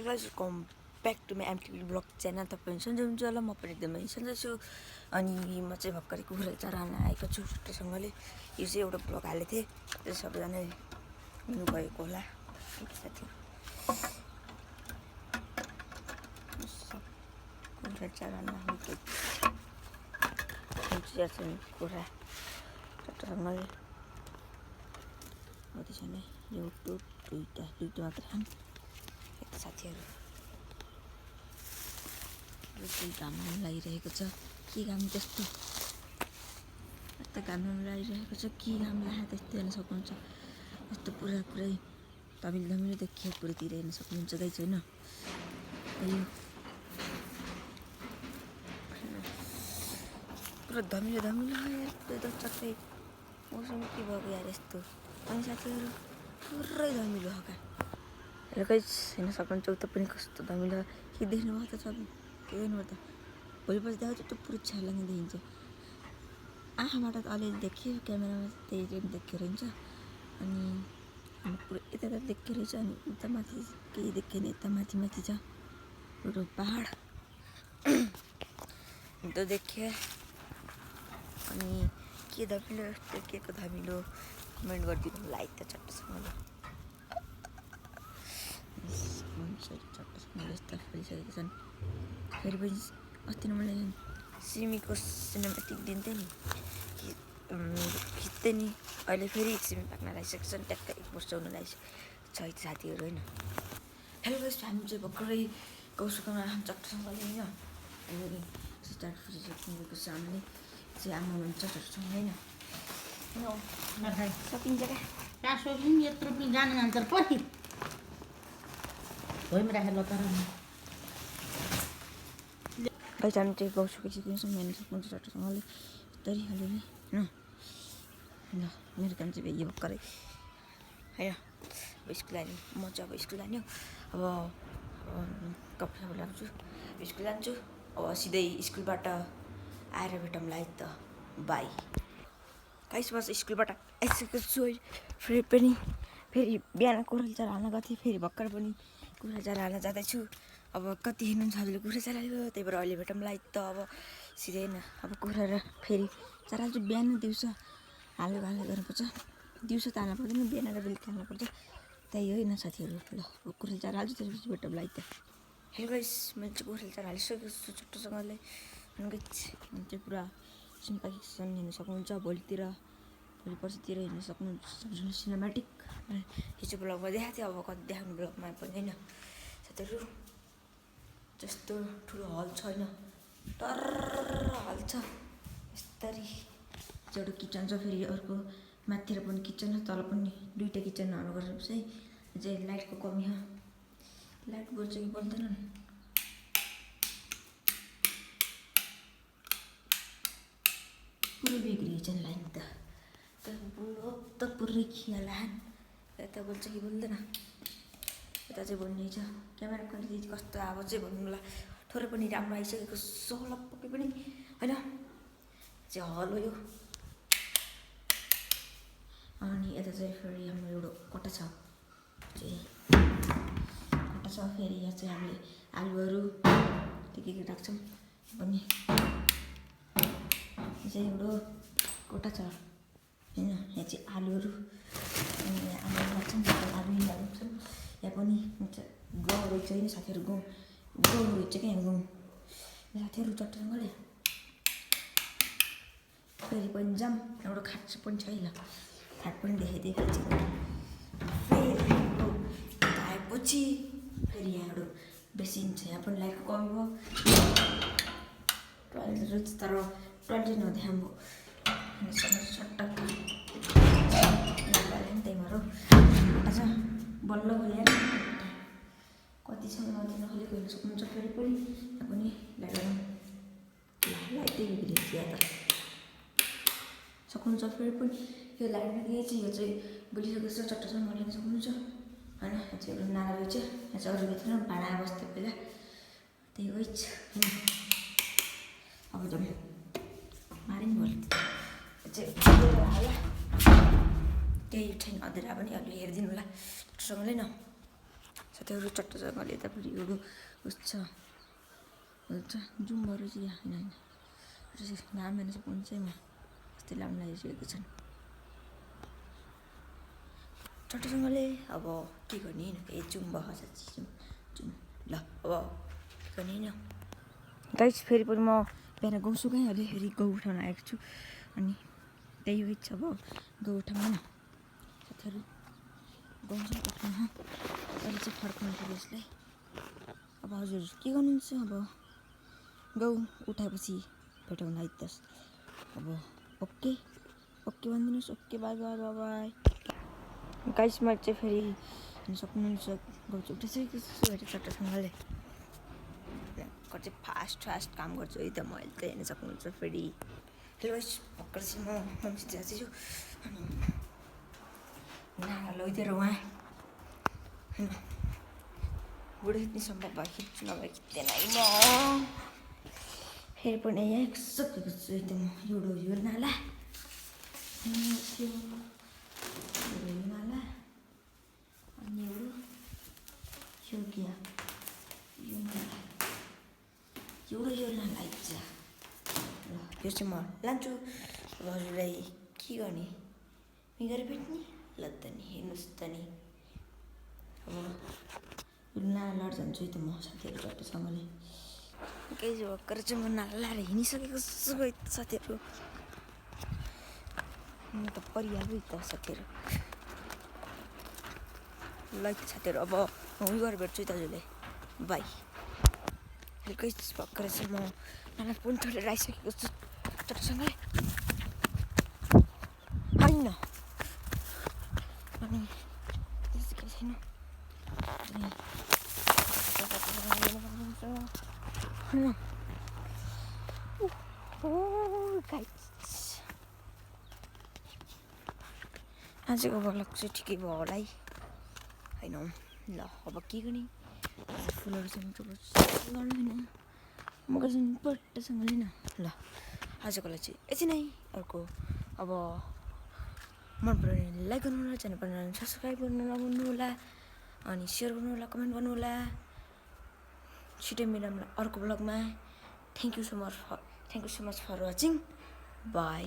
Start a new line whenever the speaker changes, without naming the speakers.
guys, welcome back to my MTV vlog channel. तपाईहरु सन्चै हुनुहुन्छ होला, म पनि एकदमै सन्चै छु। अनि म चाहिँ भर्खरै कुखुरा चराउन आएको छु छुट्टासँगले। यो चाहिँ एउटा भ्लग हालेको थिएँ, त्यो सबैजना हेर्नु भएको होला साथीहरु। कुखुरा चराउन आएको छु कुखुरा छुट्टासँगले। मधेसमा एउटा दुईटा मात्र खान साथीहरु। घाम लागिरहेको छ, के घाम त्यस्तो घाम लागिरहेको छ, के घाम लाग्यो त्यस्तो हेर्न सक्नुहुन्छ। यस्तो पुरै धमिलो देखियो, पुरैतिर हेर्न सक्नुहुन्छ गाइस हैन। पुरा धमिलो यार, त्यो चक्कै मौसम के भएको यार यस्तो। अनि साथीहरु पुरै धमिलो हका र गाइस हेर्न सक्नुहुन्छ, उता पनि कस्तो धमिलो के देख्नु भएको त छ के देख्नु भयो त। भोलिपछि देखाउँछु, त्यो पुरै छ्यालाङ देखिन्छ। आँखाबाट त अलिअलि देखियो, क्यामेरामा त्यही पनि देखियो रहेछ। अनि पुरै यता देखियो रहेछ। अनि उता माथि केही देखिएन, यता माथि छ एउटा पहाड त्यो देखियो। अनि के धमिलो यस्तो के को धमिलो कमेन्ट गरिदिनु लाइक त चट्टसँगले। चट्टसँगले यस्ता फलिसकेका छन्। फेरि पनि अस्ति मैले सिमीको सिनेमेटिक दिन्थेँ नि, खिच्थेँ नि। अहिले फेरि सिमी पाक्न लागिसकेको छन्, ट्याक्कै 1 वर्ष हुन लागिसकेको छ साथीहरु हैन। हेलो गाइस, हामी चाहिँ भर्खरै गौसुकामा चट्टसँगले हैन। अनि स्टार्ट फुटिसकेको छ हामीले चाहिँ आमा हुन्छ चट्टसँग हैन। सकिन्छ क्या
सकिन्छ, यत्रो पनि जान्छ पछि भइम राखेर तर
गाइस हामी चाहिँ गौसुका सिक्छौँ हेर्न सक्नुहुन्छ चट्टसँगले यस्तरी अलिअलि हैन। ल मेरो काम चाहिँ भइयो भर्खरै हैन। अब स्कुल जाने, म चाहिँ अब स्कुल जाने हो। अब कपडा लगाउँछु, स्कुल जान्छु। अब सिधै स्कुलबाट आएर भेटौँला है त, बाई। गाइस बस स्कुलबाट आइसकेको छु। फेरि बिहान कुखुरा चरा हाल्न गएको थिएँ, फेरि भर्खर पनि कुखुरा चरा हाल्न जाँदैछु। अब कति हेर्नुहुन्छ हजुरले कुखुरा चरा हालेको, त्यही भएर अहिले भेटौँला है त। अब सिधै हैन, अब कुखुरा र फेरि चरा हाल्छु। बिहान दिउँसो हाल्ने गर्नुपर्छ, दिउँसो त हाल्नु पर्दैन, बिहान र बेलुका हाल्नुपर्छ। त्यही हो हैन साथीहरु। ल कुखुरा चरा हाल्छु, त्यसपछि भेटौँला है त। हेलो गाइस, मैले चाहिँ कुखुरा चरा हालिसकेको छु चट्टसँगले। अनि गाइस चाहिँ पुरा सिम्पाकिसन हेर्न सक्नुहुन्छ। भोलि पर्सितिर हेर्न सक्नुहुन्छ सिनेमेटिक। हिजो ब्लगमा देखाएको थियो, अब कति देखाउनु ब्लगमा पनि हैन साथीहरु। जस्तो ठुलो हल छ हैन, तर हल छ यस्तरी। एउटा किचन छ, फेरि अर्को माथितिर पनि किचन छ, तल पनि दुईटा किचन हाल्नु पर्छ है। चाहिँ लाइटको कमी छ, लाइट बल्छ कि बल्दैन पुरै बिग्रिएछ नि लाइन त। पुरै खियालान, यता बल्छ कि बल्दैन, यता चाहिँ बल्ने छ। क्यामेरा क्वालिटी कस्तो अब चाहिँ भन्नु होला, थोरै पनि राम्रो आइसकेको छ पक्कै पनि हैन। चाहिँ हल हो यो। अनि यता चाहिँ फेरि हाम्रो एउटा कोठा छ, फेरि यहाँ चाहिँ हामीले आलुहरू के राख्छौँ पनि। यो चाहिँ एउटा कोठा छ हैन। यहाँ चाहिँ आलुहरू अनि आलु राख्छौँ, आलु राख्छौँ। यहाँ पनि गाउँ रहेछ हैन साथीहरु, गाउँ रहेछ क्या यहाँ गाउँ साथीहरु चट्टसँगले। फेरि पनि जाम एउटा खाट पनि छ है। ल खाट पनि देखाइदिएको छु। फेरि आएपछि फेरि यहाँ एउटा बेसिन छ, यहाँ पनि लाइटको कमी भयो। टोइलेट रहेछ, तर टोइलेट नदेखाउँ भयो सट्टक त्यही भएर आज बल्ल खोलेर कति छ नखोलेको हेर्न सक्नुहुन्छ। फेरि पनि यहाँ पनि लाइटै बिग्रिन्छ या त सक्नुहुन्छ। फेरि पनि यो लाइट बिग्रिएछ, यो चाहिँ बोलिसकेको छ चट्टसँग हेर्न सक्नुहुन्छ हैन। यहाँ चाहिँ एउटा नाला रहेछ, यहाँ चाहिँ अरू थिएन, भाडा बस्थ्यो पहिला, त्यही हो हैन। अब जाउँ मारिन भयो चाहिँ होला, केही छैन अँधेरा पनि, अलि हेरिदिनु होला चट्टसँगले न साथीहरू चट्टसँगले यता फेरि एउटा उस छ जुम भएर चाहिँ होइन घाम हेर्न सक्नुहुन्छ म यस्तै लामो लागिसकेको छन् चट्टसँगले अब के गर्ने होइन जुम भयो साँच्ची जुम ल अब के गर्ने होइन गाइस फेरि पनि म बिहान गाउँ सुकाइहालेँ फेरि गाउँ उठाउन आएको छु अनि त्यही हो इच्छा अब गाउँ उठाउन साथीहरू गाउँ चाहिँ उठाउन अहिले चाहिँ फर्काउनु पऱ्यो यसलाई अब हजुर के गर्नुहुन्छ अब गाउँ उठाएपछि भेटौँला है त अब ओके ओके भनिदिनुहोस् okay by by by by guys मैले चाहिँ फेरि हेर्न सक्नुहुन्छ गाउँ चाहिँ उठाइसकेको छु हेरेर चट्टसँगले चाहिँ फास्ट काम गर्छु है त मैले त हेर्न सक्नुहुन्छ फेरि हेलो गाइस भर्खर चाहिँ म मम्मीसित जाँदैछु अनि नाला लैदिएर उहाँ होइन बुढो खिच्ने सम्भव भयो खिच्छु नभए खिच्दैन है म फेरि पनि यहाँ सकेको छु है त म एउटा यो नाला यो नाला अनि यो क्या यो नाला एउटा यो नाला आइपुग्छ ल यो चाहिँ म लान्छु अब हजुरलाई के गर्ने मिगेर भेट्ने ल त नि हेर्नुहोस् त नि अब यो नाला लड जान्छु है त म साथीहरू चट्टसँगले केही भर्खर चाहिँ म नाला लाएर हिँडिसकेको छु है साथीहरू म त परिहाल्यो त साथीहरू ल साथीहरू अब म उयो गरेर भेट्छु है दाजुले बाई हल्कै भर्खर चाहिँ म नाला पनि छोडेर आइसकेको छु चट्टसँगले होइन अनि त्यस्तो केही छैन आजको भ्लग चाहिँ ठिकै भयो होला है होइन ल अब के गर्ने फुलहरू चाहिँ गर्दैन म गर्छु पट्टसँगले न ल आजको लागि चाहिँ यति नै अर्को अब मन पऱ्यो भने लाइक गर्नु होला च्यानल बनाउनु सब्सक्राइब गर्नु नभुल्नु होला अनि सेयर गर्नु होला कमेन्ट गर्नु होला छिटै मिलाउँला अर्को भ्लगमा thank you so much for watching by